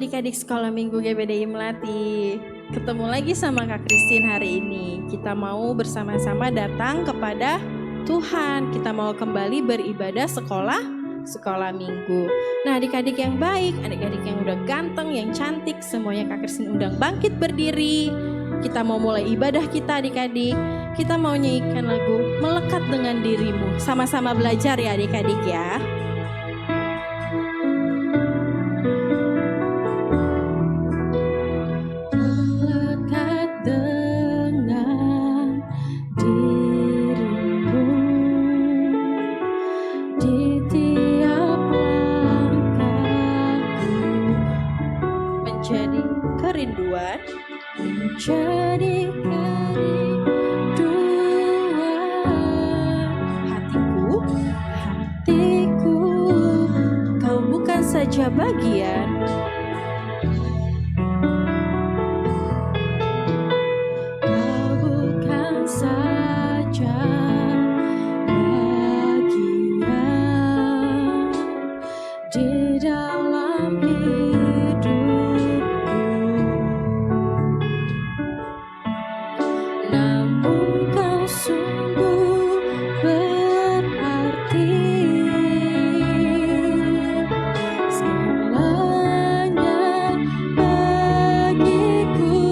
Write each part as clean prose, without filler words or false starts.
adik-adik sekolah minggu GBDI Melati. Ketemu lagi sama Kak Christine hari ini. Kita mau bersama-sama datang kepada Tuhan. Kita mau kembali beribadah sekolah minggu. Nah, adik-adik yang baik, adik-adik yang udah ganteng, yang cantik, semuanya Kak Christine undang bangkit berdiri. Kita mau mulai ibadah kita adik-adik. Kita mau nyanyikan lagu Melekat Dengan Dirimu. Sama-sama belajar ya adik-adik ya. Menjadi kerinduan hatiku, kau bukan saja bagian, kau bukan saja bagian di dalam hidupku. Namun kau sungguh berarti, segalanya bagiku.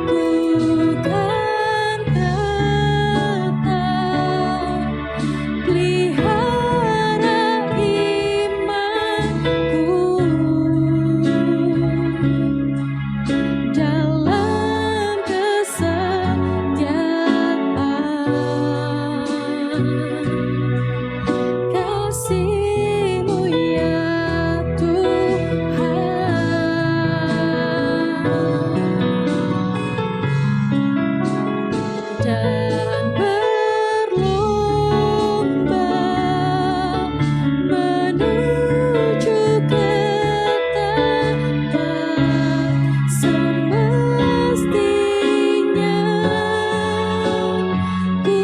Ku kan tetap pelihara imanku dalam kasih-Mu ya Tuhan, dan berlomba menuju ke tempat semestinya ku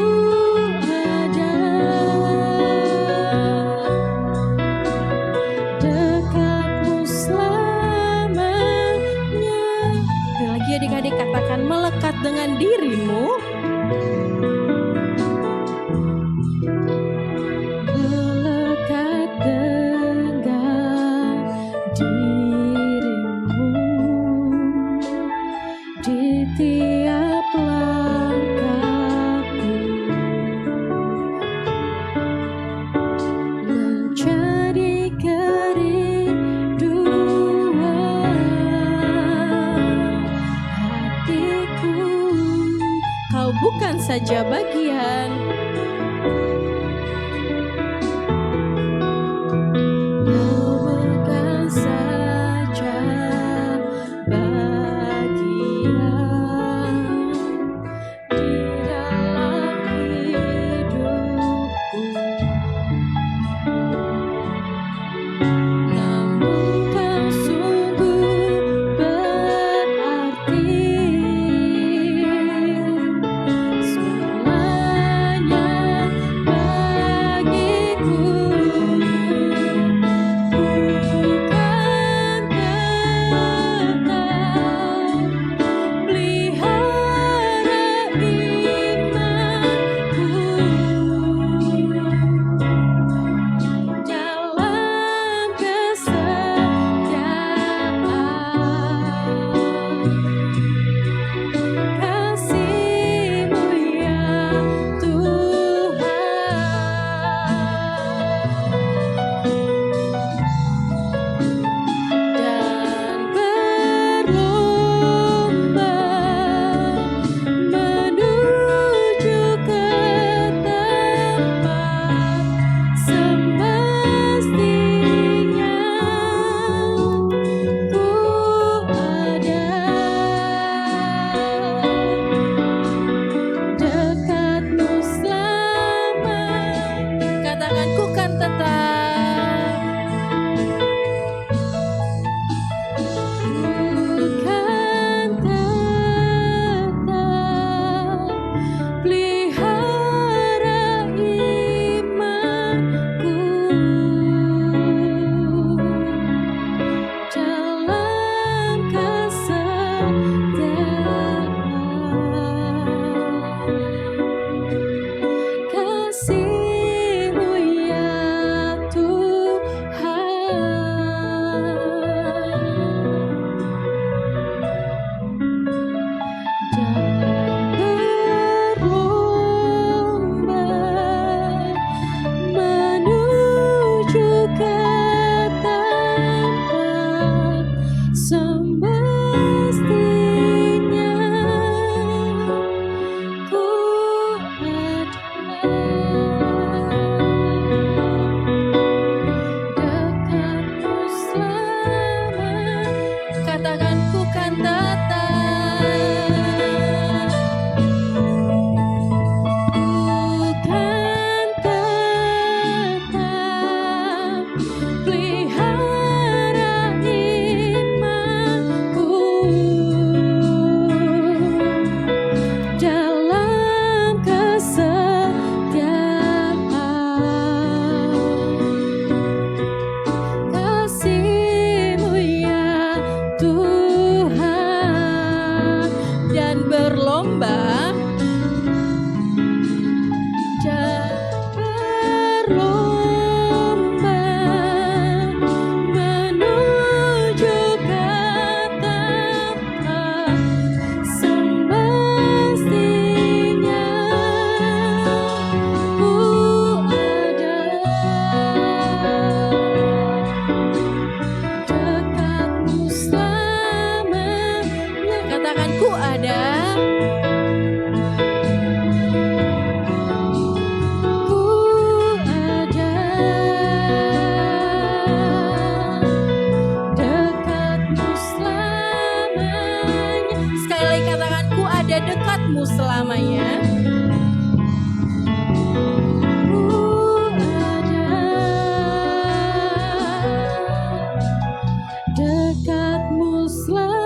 ada, dekatmu selamanya. Sekali lagi adik-adik katakan melekat dengan dirimu. Melekat dengan dirimu di tiap langkahku, menjadi kerinduan hatiku. Kau bukan saja bagian, kau bukan saja bagian di dalam hidupku. Namun kau sungguh berarti, segalanya ada dekatmu selamanya. Dekatmu selamanya.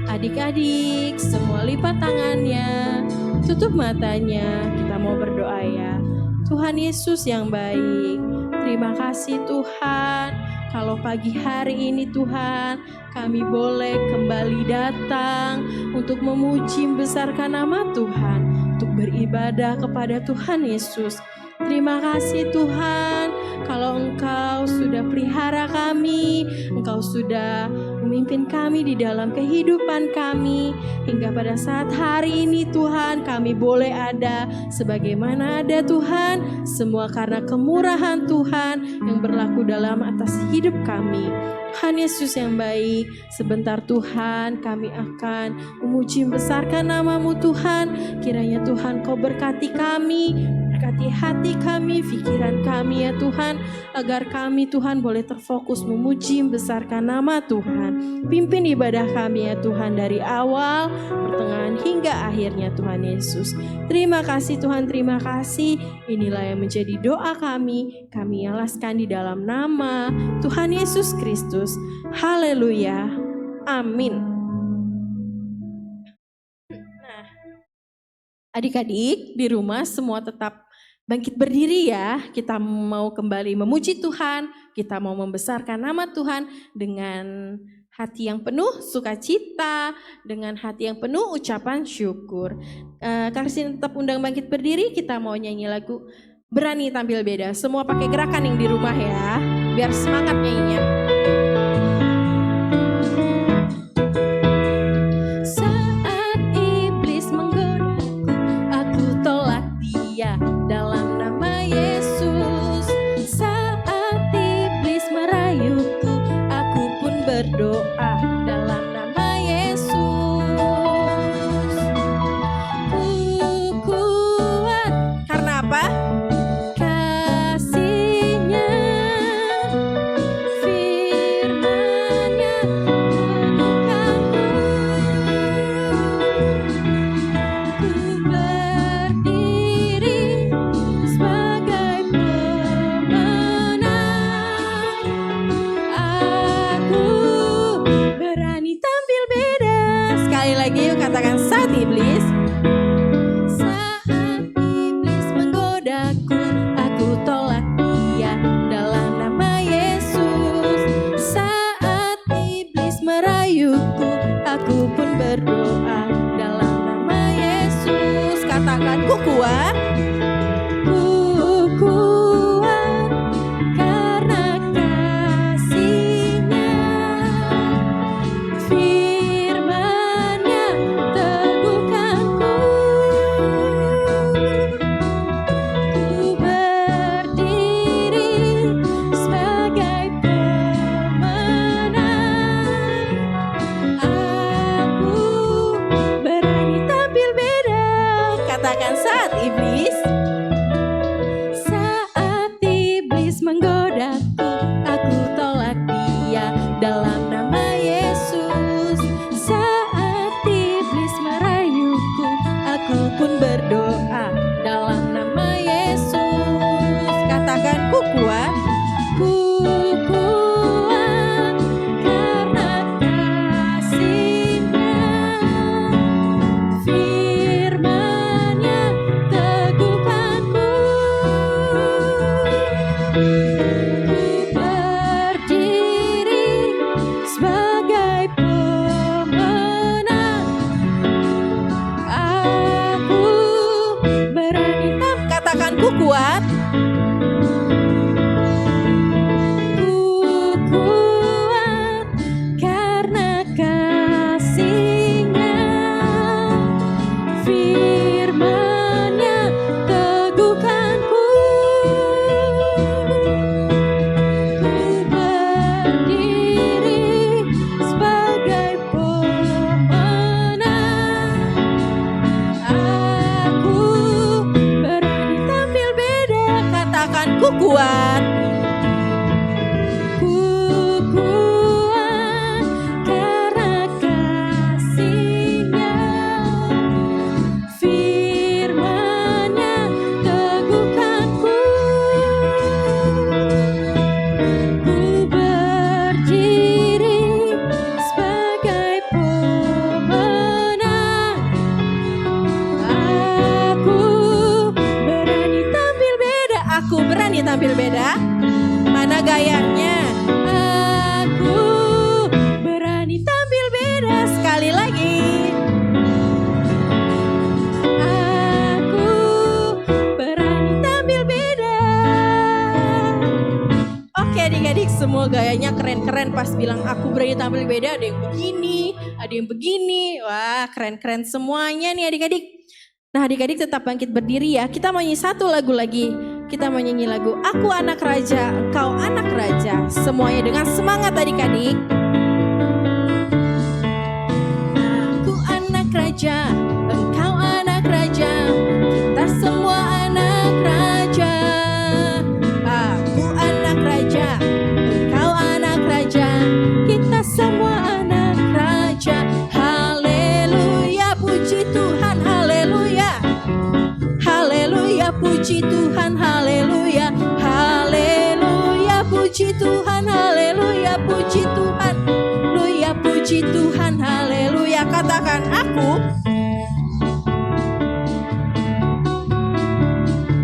Adik-adik semua lipat tangannya, tutup matanya, kita mau berdoa ya. Tuhan Yesus yang baik, terima kasih Tuhan, kalau pagi hari ini Tuhan, kami boleh kembali datang untuk memuji membesarkan nama Tuhan, untuk beribadah kepada Tuhan Yesus. Terima kasih Tuhan, kalau Engkau sudah pelihara kami, Engkau sudah memimpin kami di dalam kehidupan kami, hingga pada saat hari ini Tuhan kami boleh ada sebagaimana ada Tuhan, semua karena kemurahan Tuhan yang berlaku dalam atas hidup kami. Tuhan Yesus yang baik, sebentar Tuhan kami akan memuji membesarkan nama-Mu Tuhan, kiranya Tuhan Kau berkati kami, berkati hati kami, pikiran kami ya Tuhan, agar kami Tuhan boleh terfokus memuji membesarkan nama Tuhan. Pimpin ibadah kami ya Tuhan dari awal, pertengahan hingga akhirnya Tuhan Yesus. Terima kasih Tuhan, terima kasih. Inilah yang menjadi doa kami alaskan di dalam nama Tuhan Yesus Kristus. Haleluya. Amin. Nah, adik-adik di rumah semua tetap bangkit berdiri ya. Kita mau kembali memuji Tuhan, kita mau membesarkan nama Tuhan dengan hati yang penuh sukacita, dengan hati yang penuh ucapan syukur. Kak Kristin tetap undang bangkit berdiri, kita mau nyanyi lagu Berani Tampil Beda. Semua pakai gerakan yang di rumah ya, biar semangat nyanyinya. Saat iblis menggodaku, aku tolak dia dalam nama Yesus. Saat iblis merayuku, aku pun berdoa dalam nama Yesus. Ku kuat karena apa? Kasih-Nya, firman-Nya meneguhkanku. Ku berdiri sebagai pemenang. Aku berani tampil beda. Sekali lagi yuk katakan, saat iblis menggodaku, aku tolak dia dalam nama Yesus. Saat iblis merayuku, aku pun berdoa dalam nama Yesus. Katakan, ku kuat. Ku kuat karena kasih-Nya, firman-Nya teguhkanku. Ku berdiri sebagai pemenang. Aku berani tampil beda. Katakan, saat iblis menggodaku, aku tolak dia dalam nama Yesus. Saat iblis merayuku, aku pun berdoa dalam nama Yesus. Katakan, ku kuat. Ku kuat karena kasih-Nya, firman-Nya teguhkanku. Ku berdiri keren pas bilang aku berani tampil beda, ada yang begini, ada yang begini. Wah, keren-keren semuanya nih adik-adik. Nah, adik-adik tetap bangkit berdiri ya. Kita mau nyanyi satu lagu lagi. Kita mau nyanyi lagu Aku Anak Raja, Engkau Anak Raja. Semuanya dengan semangat adik-adik. Aku anak raja, engkau anak raja, kita semua anak raja. Aku anak raja, engkau anak raja, kita semua anak raja. Haleluya, puji Tuhan, haleluya. Haleluya, puji Tuhan, haleluya. Haleluya, puji Tuhan, haleluya, puji Tuhan. Haleluya, puji Tuhan, haleluya. Katakan aku.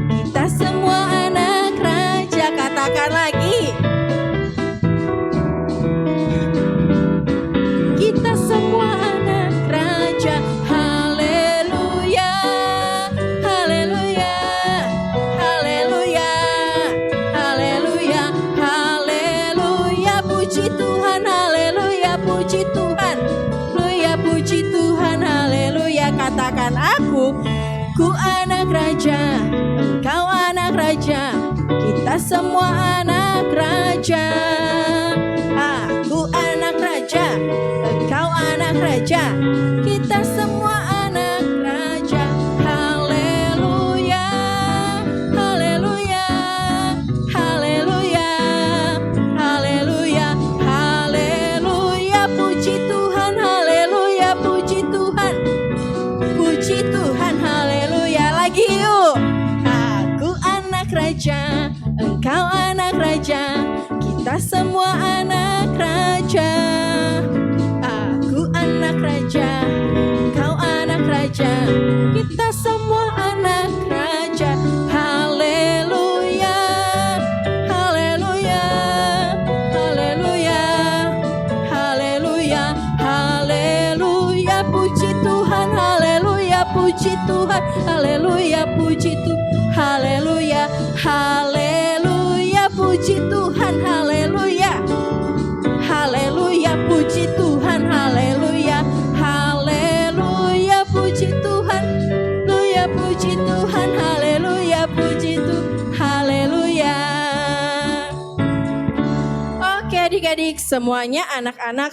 Kita semua anak raja, katakan lagi. Kita semua anak raja. Haleluya, haleluya, haleluya, haleluya, haleluya, puji Tuhan, haleluya, puji Tuhan, haleluya, puji Tuhan, haleluya. Katakan aku, ku anak raja, engkau anak raja, kita semua anak raja. Aku anak raja, engkau anak raja, kita semua anak raja. Haleluya, haleluya, haleluya, haleluya, haleluya, puji Tuhan, haleluya, puji Tuhan, puji Tuhan, haleluya. Lagi yuk. Aku anak raja, engkau anak raja, kita semua anak raja. Aku anak raja, engkau anak raja, kita semua anak raja. Haleluya, haleluya, haleluya, haleluya, haleluya, puji Tuhan, haleluya, puji Tuhan, haleluya, puji Tuhan, haleluya, haleluya, puji Tuhan, haleluya. Haleluya, puji Tuhan, haleluya. Haleluya, puji Tuhan, haleluya, puji Tuhan, haleluya, puji Tuhan, haleluya. Oke adik-adik, semuanya anak-anak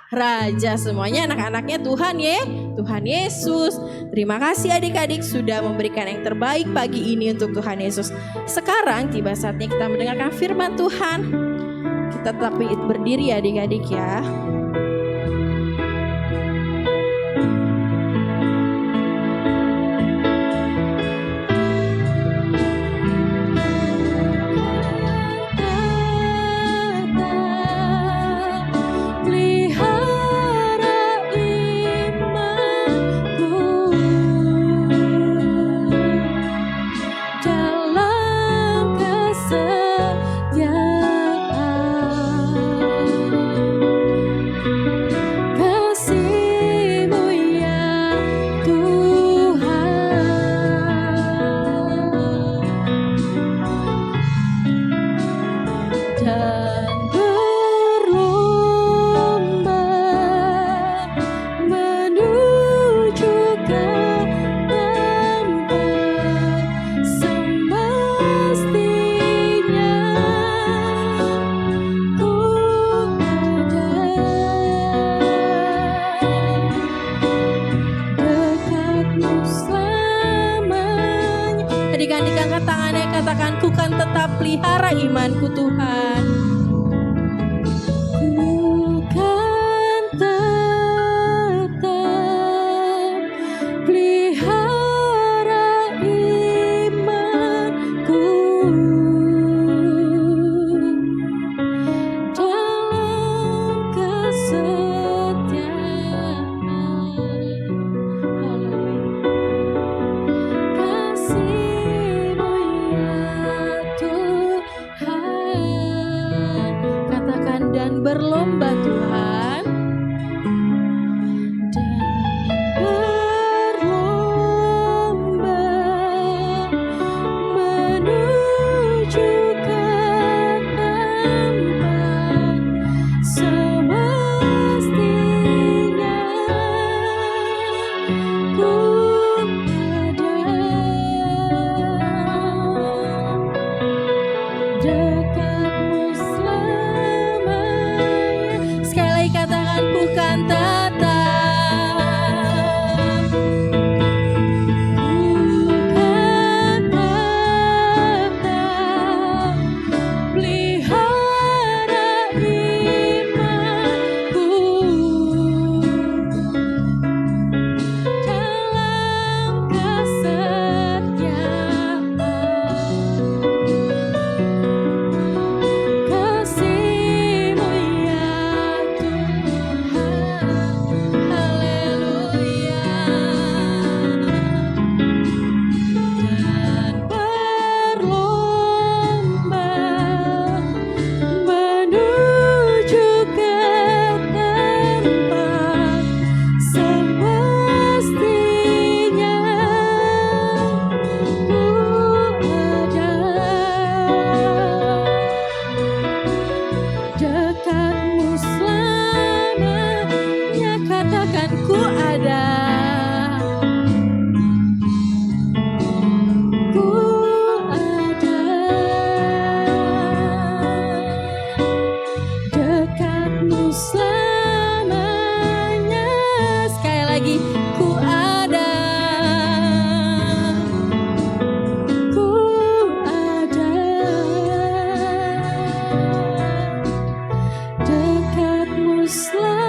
raja, semuanya anak-anaknya Tuhan ya, Tuhan Yesus. Terima kasih adik-adik sudah memberikan yang terbaik pagi ini untuk Tuhan Yesus. Sekarang tiba saatnya kita mendengarkan firman Tuhan. Kita tetap berdiri ya adik-adik ya. Adik-adik angkat tangannya, katakan ku kan tetap pelihara imanku Tuhan. Ku kan tetap pelihara imanku dalam kesetiaan. Kasih-Mu ya Tuhan. Katakan dan berlomba Tuhan. Dan berlomba menuju ke tempat selamanya. Katakan ku ada. Ku ada dekatmu selamanya. Sekali lagi, ku ada. Ku ada dekatmu selamanya.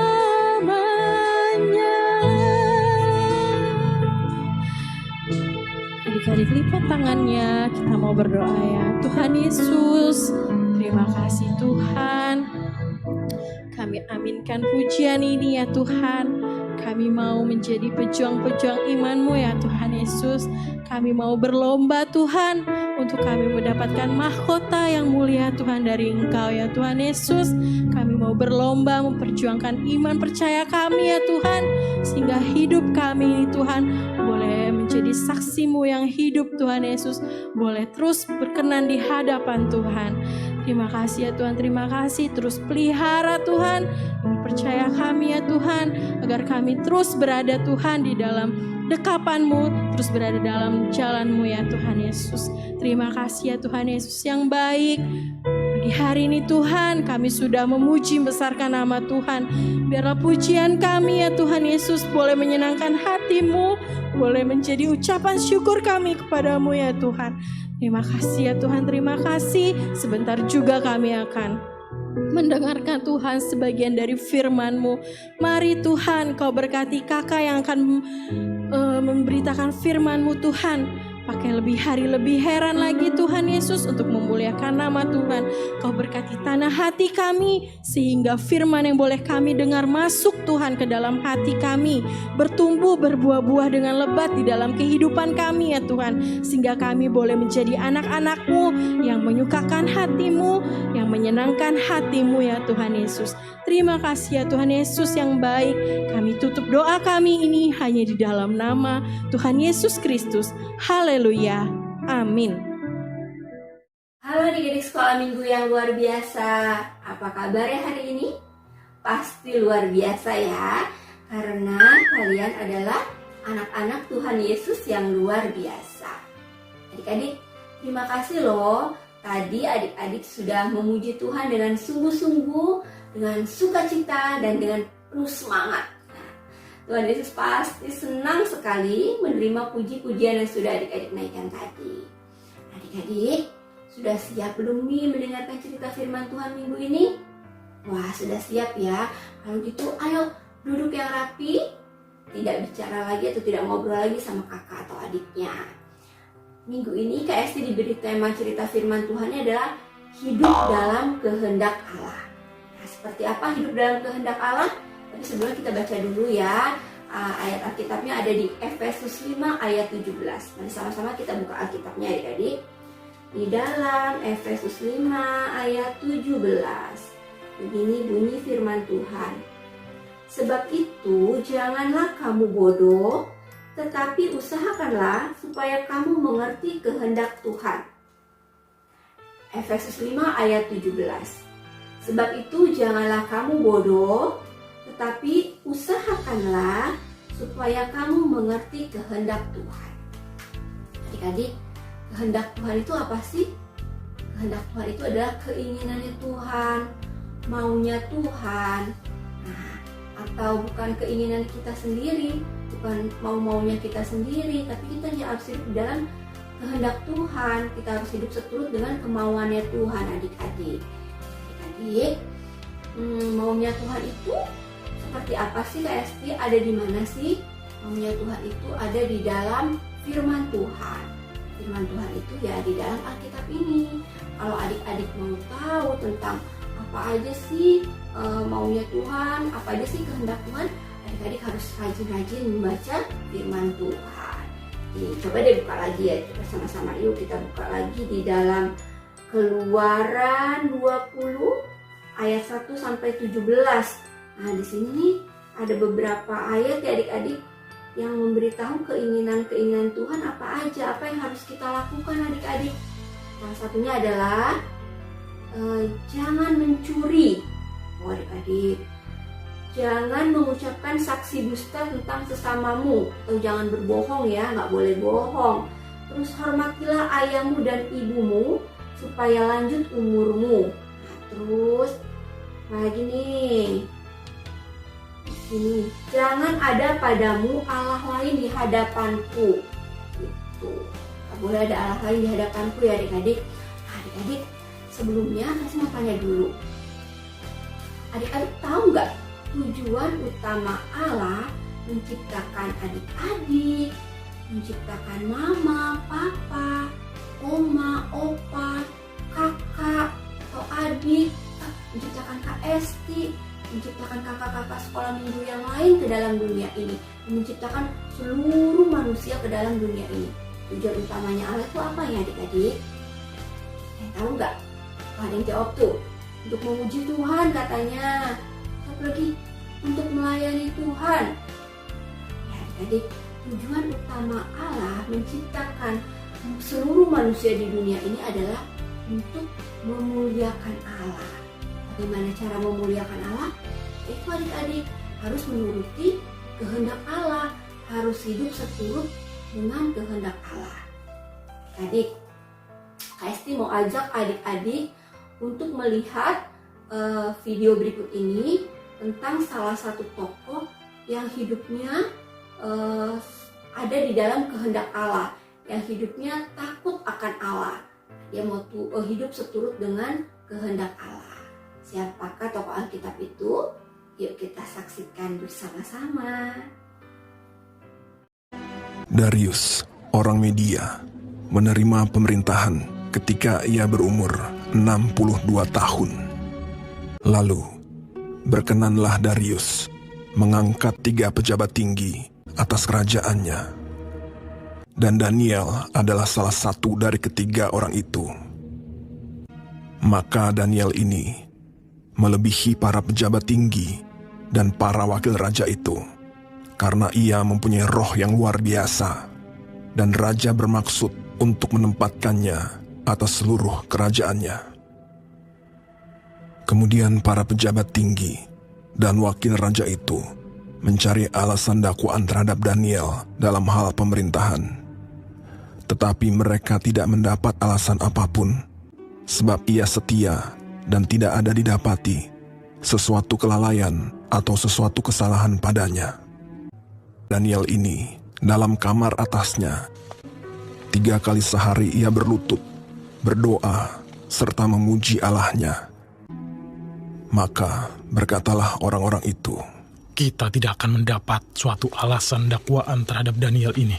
Adik-adik lipat tangannya, kita mau berdoa ya. Tuhan Yesus, terima kasih Tuhan. Kami aminkan pujian ini ya Tuhan. Kami mau menjadi pejuang-pejuang iman-Mu ya Tuhan Yesus. Kami mau berlomba Tuhan, untuk kami mendapatkan mahkota yang mulia Tuhan dari Engkau ya Tuhan Yesus. Kami mau berlomba memperjuangkan iman percaya kami ya Tuhan, sehingga hidup kami ini Tuhan boleh menjadi saksi-Mu yang hidup Tuhan Yesus, boleh terus berkenan di hadapan Tuhan. Terima kasih ya Tuhan, terima kasih. Terus pelihara Tuhan iman percaya kami ya Tuhan, agar kami terus berada Tuhan di dalam dekapan-Mu, terus berada dalam jalan-Mu ya Tuhan Yesus. Terima kasih ya Tuhan Yesus yang baik. Pagi hari ini Tuhan, kami sudah memuji membesarkan nama Tuhan. Biarlah pujian kami ya Tuhan Yesus boleh menyenangkan hati-Mu, boleh menjadi ucapan syukur kami kepada-Mu ya Tuhan. Terima kasih ya Tuhan, terima kasih. Sebentar juga kami akan mendengarkan Tuhan sebagian dari firman-Mu. Mari Tuhan, Kau berkati kakak yang akan memberitakan firman-Mu Tuhan. Pakai lebih hari lebih heran lagi Tuhan Yesus untuk memuliakan nama Tuhan. Kau berkati tanah hati kami, sehingga firman yang boleh kami dengar masuk Tuhan ke dalam hati kami, bertumbuh berbuah-buah dengan lebat di dalam kehidupan kami ya Tuhan, sehingga kami boleh menjadi anak-anak-Mu yang menyukakan hati-Mu, yang menyenangkan hati-Mu ya Tuhan Yesus. Terima kasih ya Tuhan Yesus yang baik. Kami tutup doa kami ini hanya di dalam nama Tuhan Yesus Kristus. Haleluya. Amin. Halo adik-adik sekolah minggu yang luar biasa. Apa kabarnya hari ini? Pasti luar biasa ya, karena kalian adalah anak-anak Tuhan Yesus yang luar biasa. Adik-adik, terima kasih loh. Tadi adik-adik sudah memuji Tuhan dengan sungguh-sungguh, dengan sukacita dan dengan penuh semangat. Tuhan Yesus pasti senang sekali menerima puji-pujian yang sudah adik-adik naikkan tadi. Adik-adik, sudah siap belum nih mendengarkan cerita firman Tuhan minggu ini? Wah, sudah siap ya. Kalau gitu, ayo duduk yang rapi, tidak bicara lagi atau tidak ngobrol lagi sama kakak atau adiknya. Minggu ini KST diberi tema cerita firman Tuhannya adalah hidup dalam kehendak Allah. Nah, seperti apa hidup dalam kehendak Allah? Tapi sebelumnya kita baca dulu ya. Ayat Alkitabnya ada di Efesus 5 ayat 17. Mari sama-sama kita buka Alkitabnya adik-adik. Di dalam Efesus 5 ayat 17. Begini bunyi firman Tuhan. Sebab itu janganlah kamu bodoh, tetapi usahakanlah supaya kamu mengerti kehendak Tuhan. Efesus 5 ayat 17. Sebab itu janganlah kamu bodoh, tetapi usahakanlah supaya kamu mengerti kehendak Tuhan. Adik-adik, kehendak Tuhan itu apa sih? Kehendak Tuhan itu adalah keinginannya Tuhan, maunya Tuhan. Nah, atau bukan keinginan kita sendiri, bukan mau-maunya kita sendiri, tapi kita harus hidup dalam kehendak Tuhan. Kita harus hidup seturut dengan kemauannya Tuhan, adik-adik. Adik-adik, maunya Tuhan itu seperti apa sih KST? Ada di mana sih? Maunya Tuhan itu ada di dalam firman Tuhan. Firman Tuhan itu ya di dalam Alkitab ini. Kalau adik-adik mau tahu tentang apa aja sih maunya Tuhan, apa aja sih kehendak Tuhan, adik-adik harus rajin-rajin membaca firman Tuhan. Jadi, coba deh buka lagi ya, bersama-sama yuk kita buka lagi di dalam Keluaran 20 ayat 1 sampai 17. Nah, di sini nih ada beberapa ayat ya adik-adik yang memberitahu keinginan-keinginan Tuhan apa aja, apa yang harus kita lakukan adik-adik. Salah satunya adalah jangan mencuri. Oh adik-adik, adik-adik, jangan mengucapkan saksi dusta tentang sesamamu, atau jangan berbohong ya, nggak boleh bohong. Terus hormatilah ayahmu dan ibumu supaya lanjut umurmu. Nah, terus lagi nih, ini jangan ada padamu Allah lain di hadapanku. Gitu. Nggak boleh ada Allah lain di hadapanku ya adik-adik. Nah, adik-adik, sebelumnya saya mau tanya dulu. Adik-adik tahu nggak tujuan utama Allah menciptakan adik-adik, menciptakan mama, papa, oma, opa, kakak, atau adik, menciptakan Kak Esti, menciptakan kakak-kakak sekolah minggu yang lain ke dalam dunia ini, menciptakan seluruh manusia ke dalam dunia ini. Tujuan utamanya Allah itu apa ya adik-adik? Tahu nggak? Ada yang jawab tuh. Untuk memuji Tuhan katanya. Satu lagi, untuk melayani Tuhan. Ya adik-adik, tujuan utama Allah menciptakan seluruh manusia di dunia ini adalah untuk memuliakan Allah. Bagaimana cara memuliakan Allah? Itu adik-adik harus menuruti kehendak Allah, harus hidup seturut dengan kehendak Allah. Adik, Kak Esti mau ajak adik-adik untuk melihat video berikut ini tentang salah satu tokoh yang hidupnya ada di dalam kehendak Allah, yang hidupnya takut akan Allah. Dia mau hidup seturut dengan kehendak Allah. Siapakah tokoh Alkitab itu? Yuk kita saksikan bersama-sama. Darius, orang Media, menerima pemerintahan ketika ia berumur 62 tahun. Lalu, berkenanlah Darius mengangkat 3 pejabat tinggi atas kerajaannya. Dan Daniel adalah salah satu dari ketiga orang itu. Maka Daniel ini melebihi para pejabat tinggi dan para wakil raja itu, karena ia mempunyai roh yang luar biasa, dan raja bermaksud untuk menempatkannya atas seluruh kerajaannya. Kemudian para pejabat tinggi dan wakil raja itu mencari alasan dakwaan terhadap Daniel dalam hal pemerintahan. Tetapi mereka tidak mendapat alasan apapun, sebab ia setia dan tidak ada didapati sesuatu kelalaian atau sesuatu kesalahan padanya. Daniel ini dalam kamar atasnya 3 kali sehari ia berlutut, berdoa, serta memuji Allahnya. Maka berkatalah orang-orang itu, kita tidak akan mendapat suatu alasan dakwaan terhadap Daniel ini,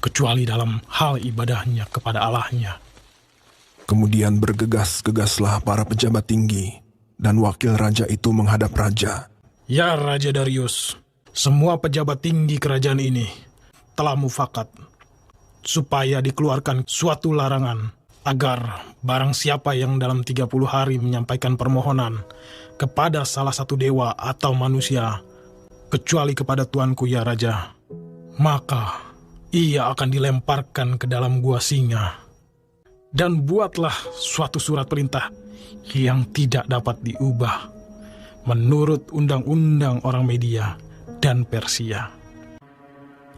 kecuali dalam hal ibadahnya kepada Allahnya. Kemudian bergegas-gegaslah para pejabat tinggi dan wakil raja itu menghadap raja. Ya Raja Darius, semua pejabat tinggi kerajaan ini telah mufakat supaya dikeluarkan suatu larangan agar barang siapa yang dalam 30 hari menyampaikan permohonan kepada salah satu dewa atau manusia, kecuali kepada tuanku ya Raja, maka ia akan dilemparkan ke dalam gua singa. Dan buatlah suatu surat perintah yang tidak dapat diubah menurut undang-undang orang Media dan Persia.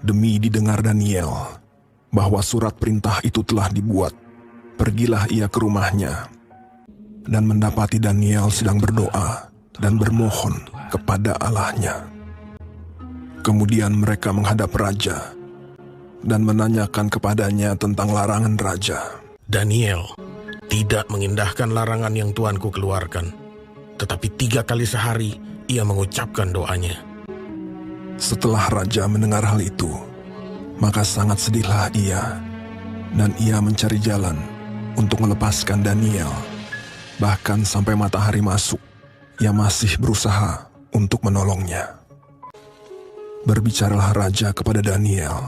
Demi didengar Daniel bahwa surat perintah itu telah dibuat, pergilah ia ke rumahnya dan mendapati Daniel sedang berdoa dan bermohon kepada Allahnya. Kemudian mereka menghadap raja dan menanyakan kepadanya tentang larangan raja. Daniel tidak mengindahkan larangan yang tuanku keluarkan, tetapi 3 kali sehari ia mengucapkan doanya. Setelah raja mendengar hal itu, maka sangat sedihlah ia, dan ia mencari jalan untuk melepaskan Daniel. Bahkan sampai matahari masuk, ia masih berusaha untuk menolongnya. Berbicaralah raja kepada Daniel.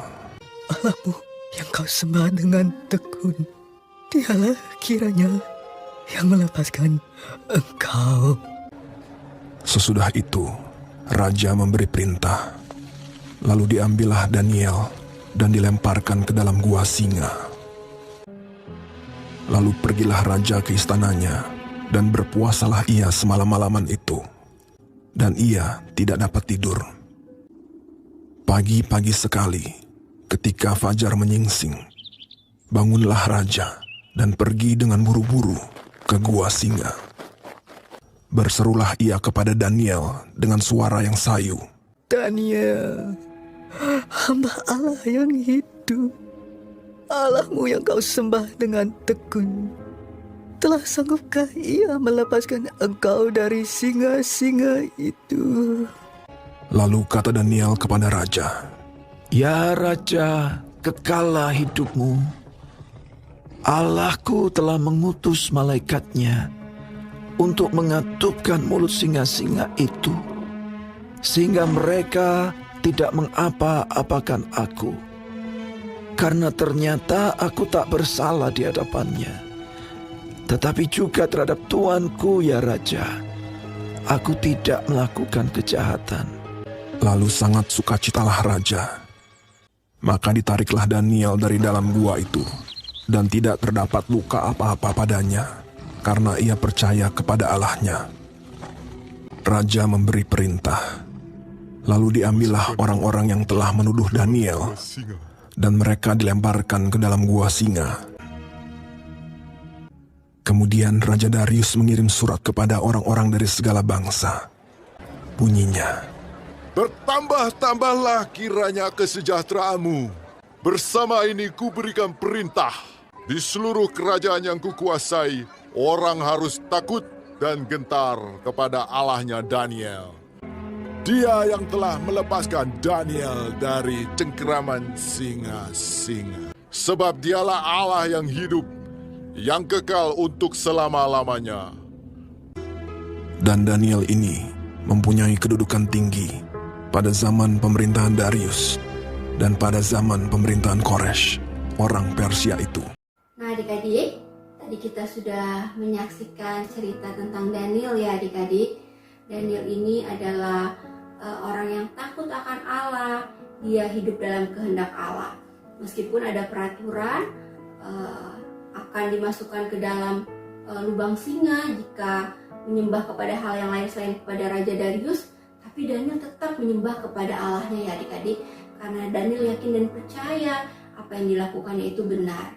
Allahmu yang kau sembah dengan tekun, dialah kiranya yang melepaskan engkau. Sesudah itu, raja memberi perintah. Lalu diambillah Daniel dan dilemparkan ke dalam gua singa. Lalu pergilah raja ke istananya, dan berpuasalah ia semalam-malaman itu. dan ia tidak dapat tidur. Pagi-pagi sekali, ketika fajar menyingsing, bangunlah raja dan pergi dengan buru-buru ke gua singa. Berserulah ia kepada Daniel dengan suara yang sayu. Daniel, hamba Allah yang hidup, Allahmu yang kau sembah dengan tekun, telah sanggupkah ia melepaskan engkau dari singa-singa itu? Lalu kata Daniel kepada raja, Ya Raja, kekallah hidupmu. Allahku telah mengutus malaikatnya untuk mengatupkan mulut singa-singa itu, sehingga mereka tidak mengapa-apakan aku. Karena ternyata aku tak bersalah di hadapannya, tetapi juga terhadap tuanku ya Raja, aku tidak melakukan kejahatan. Lalu sangat sukacitalah raja. Maka ditariklah Daniel dari dalam gua itu, dan tidak terdapat luka apa-apa padanya, karena ia percaya kepada Allahnya. Raja memberi perintah. Lalu diambillah orang-orang yang telah menuduh Daniel, dan mereka dilemparkan ke dalam gua singa. Kemudian Raja Darius mengirim surat kepada orang-orang dari segala bangsa. Bunyinya, Bertambah-tambahlah kiranya kesejahteraanmu. Bersama ini kuberikan perintah. Di seluruh kerajaan yang kukuasai, orang harus takut dan gentar kepada Allahnya Daniel. Dia yang telah melepaskan Daniel dari cengkeraman singa-singa. Sebab dialah Allah yang hidup, yang kekal untuk selama-lamanya. dan Daniel ini mempunyai kedudukan tinggi pada zaman pemerintahan Darius dan pada zaman pemerintahan Koresh, orang Persia itu. Nah adik-adik, tadi kita sudah menyaksikan cerita tentang Daniel ya adik-adik. Daniel ini adalah orang yang takut akan Allah, dia hidup dalam kehendak Allah. Meskipun ada peraturan akan dimasukkan ke dalam lubang singa jika menyembah kepada hal yang lain selain kepada Raja Darius, tapi Daniel tetap menyembah kepada Allahnya ya adik-adik, karena Daniel yakin dan percaya apa yang dilakukannya itu benar.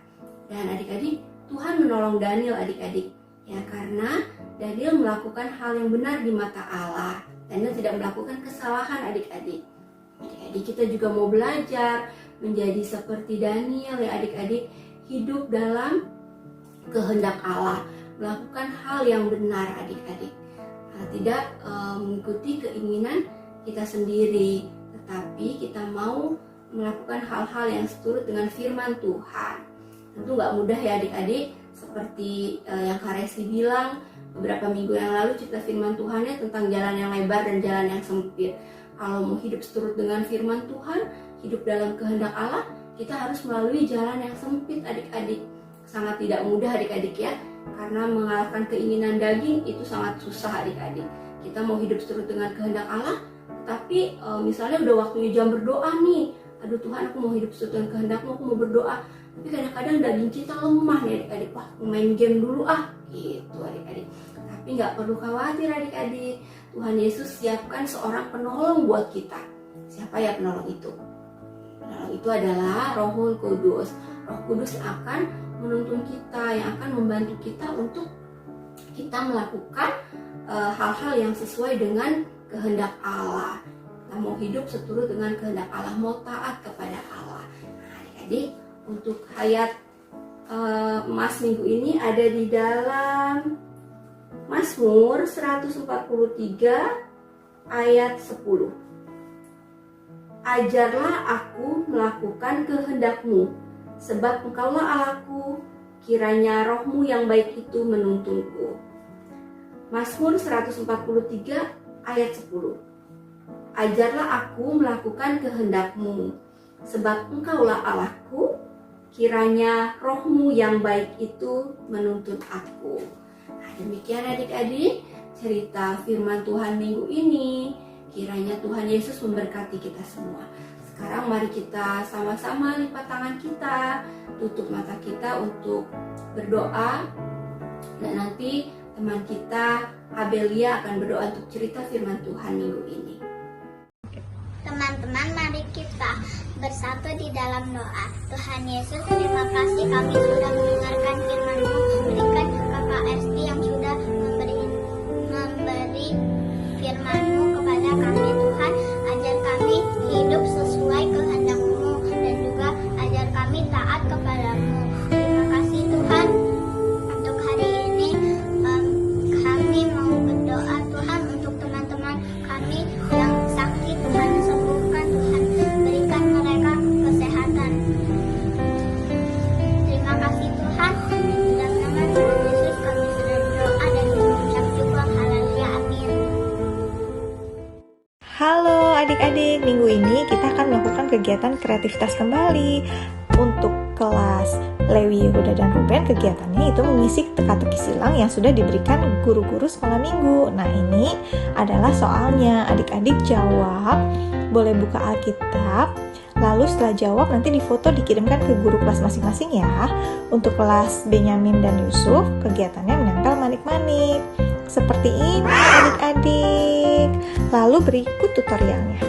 Dan adik-adik, Tuhan menolong Daniel adik-adik, ya karena Daniel melakukan hal yang benar di mata Allah. Daniel tidak melakukan kesalahan adik-adik. Adik-adik, kita juga mau belajar menjadi seperti Daniel ya adik-adik, hidup dalam kehendak Allah, melakukan hal yang benar adik-adik. Tidak mengikuti keinginan kita sendiri, tetapi kita mau melakukan hal-hal yang seturut dengan firman Tuhan. Tentu gak mudah ya adik-adik, seperti yang Kak Resi bilang beberapa minggu yang lalu, cerita firman Tuhannya tentang jalan yang lebar dan jalan yang sempit. Kalau mau hidup seturut dengan firman Tuhan, hidup dalam kehendak Allah, kita harus melalui jalan yang sempit adik-adik. Sangat tidak mudah adik-adik ya, karena mengalahkan keinginan daging itu sangat susah adik-adik. Kita mau hidup seturut dengan kehendak Allah, tapi misalnya udah waktunya jam berdoa nih, aduh Tuhan aku mau hidup seturut dengan kehendak-Mu, aku mau berdoa, tapi kadang-kadang daging kita lemah nih adik-adik, wah aku main game dulu gitu adik-adik. Tapi nggak perlu khawatir adik-adik, Tuhan Yesus siapkan seorang penolong buat kita. Siapa ya penolong itu? Penolong itu adalah Roh Kudus. Roh Kudus yang akan menuntun kita, yang akan membantu kita untuk kita melakukan hal-hal yang sesuai dengan kehendak Allah. Kita mau hidup seturut dengan kehendak Allah, mau taat kepada Allah. Nah, adik-adik, untuk ayat emas minggu ini ada di dalam Mazmur 143 ayat 10. Ajarlah aku melakukan kehendak-Mu, sebab Engkaulah Allahku, kiranya Roh-Mu yang baik itu menuntunku. Mazmur 143 ayat 10. Ajarlah aku melakukan kehendak-Mu, sebab Engkaulah Allahku, kiranya Roh-Mu yang baik itu menuntun aku. Nah, demikian adik-adik cerita firman Tuhan minggu ini. Kiranya Tuhan Yesus memberkati kita semua. Sekarang mari kita sama-sama lipat tangan kita, tutup mata kita untuk berdoa, dan nanti teman kita Abelia akan berdoa untuk cerita firman Tuhan minggu ini. Teman-teman, mari kita bersatu di dalam doa. Tuhan Yesus, terima kasih kami sudah mendengarkan firman-Mu. Berikan Kakak Esti yang sudah memberi firman-Mu kepada kami, Tuhan. Ajar kami hidup sesuai kehendak-Mu dan juga ajar kami taat kepada-Mu. Terima kasih Tuhan. Untuk hari ini kami mau berdoa Tuhan untuk teman-teman kami yang sakit. Tuhan sembuhkan, Tuhan berikan mereka kesehatan. Terima kasih Tuhan. Dalam nama Tuhan Yesus kami sudah berdoa dan mengucap syukur. Haleluya, amin. Halo adik-adik, minggu ini kita akan melakukan kegiatan kreativitas kembali. Untuk kelas Lewi, Yehuda, dan Ruben, kegiatannya itu mengisi teka-teki silang yang sudah diberikan guru-guru sekolah minggu. Nah, ini adalah soalnya. Adik-adik jawab, boleh buka Alkitab, lalu setelah jawab nanti difoto dikirimkan ke guru kelas masing-masing ya. Untuk kelas Benyamin dan Yusuf, kegiatannya menempel manik-manik. Seperti ini adik-adik. Lalu berikut tutorialnya.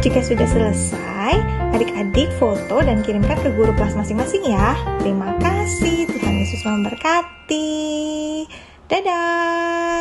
Jika sudah selesai, adik-adik foto dan kirimkan ke guru kelas masing-masing ya. Terima kasih, Tuhan Yesus memberkati. Dadah.